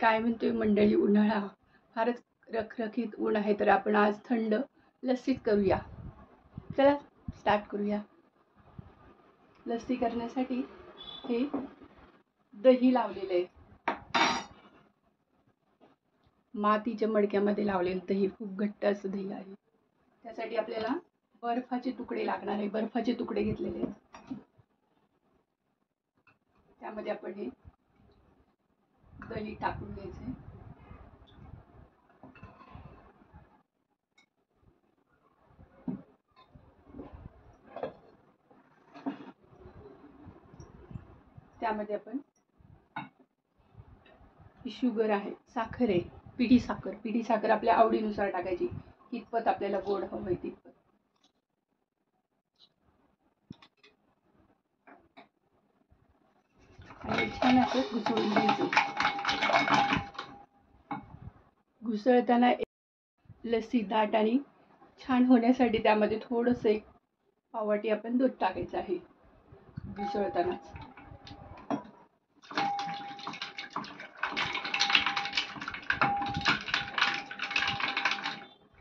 काय म्हणतोय मंडळी, उन्हाळा फारच रखरखीत ऊन आहे, तर आपण आज थंड लस्सीच करूया. चला स्टार्ट करूया. लस्सी करण्यासाठी हे दही लावलेलं आहे, मातीच्या मडक्यामध्ये लावलेलं दही, खूप घट्ट असं दही आहे. त्यासाठी आपल्याला बर्फाचे तुकडे लागणार आहे. बर्फाचे तुकडे घेतलेले आहेत, त्यामध्ये आपण हे दही टाकून घ्यायचे. त्यामध्ये आपण शुगर आहे, साखर आहे, पिठी साखर आपल्या आवडीनुसार टाकायची, कितपत आपल्याला गोड हवंय तितपत. आणि छान असं घुसळून घ्यायचं. घुसळताना लस्सी दाट आणि छान होण्यासाठी त्यामध्ये थोडंसं एक पाववाटी आपण दूध टाकायचं आहे घुसळतानाच.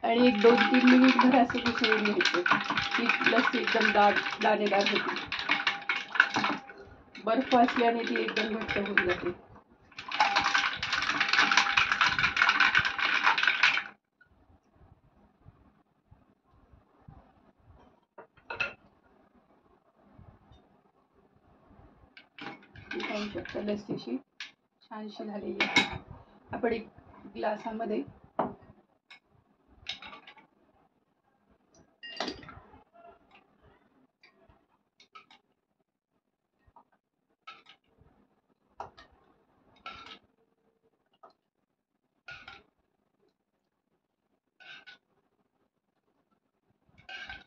आणि एक 2-3 मिनिटभर असं घुसळून घ्यायचं. ही लस्सी एकदम दाणेदार होती. बर्फ असल्याने ती एकदम घट्ट होऊन जाते. पाहू शकता लस्सीशी छानशी झालेली आहे. आपण एक ग्लासामध्ये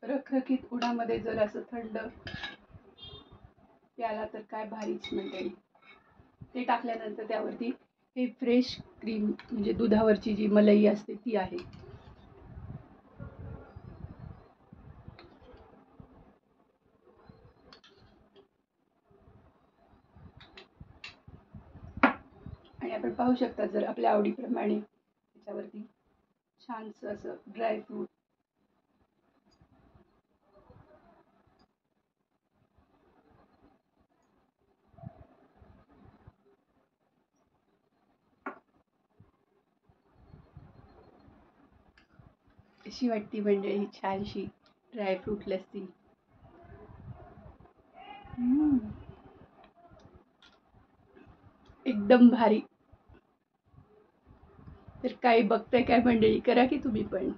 रखरखीत उन्हामध्ये जर असं थंड प्याला तर काय भारीच मंडळी. ते टाकल्यानंतर त्यावरती हे फ्रेश क्रीम म्हणजे दुधावरची जी मलई असते ती आहे. आणि आपण पाहू शकता, जर आपल्या आवडीप्रमाणे त्याच्यावरती छानसं असं ड्रायफ्रूट अशी वाटती मंडळी छानशी ड्रायफ्रूट लस्सी. एकदम भारी. तर काही बघताय काय मंडळी, करा की तुम्ही पण.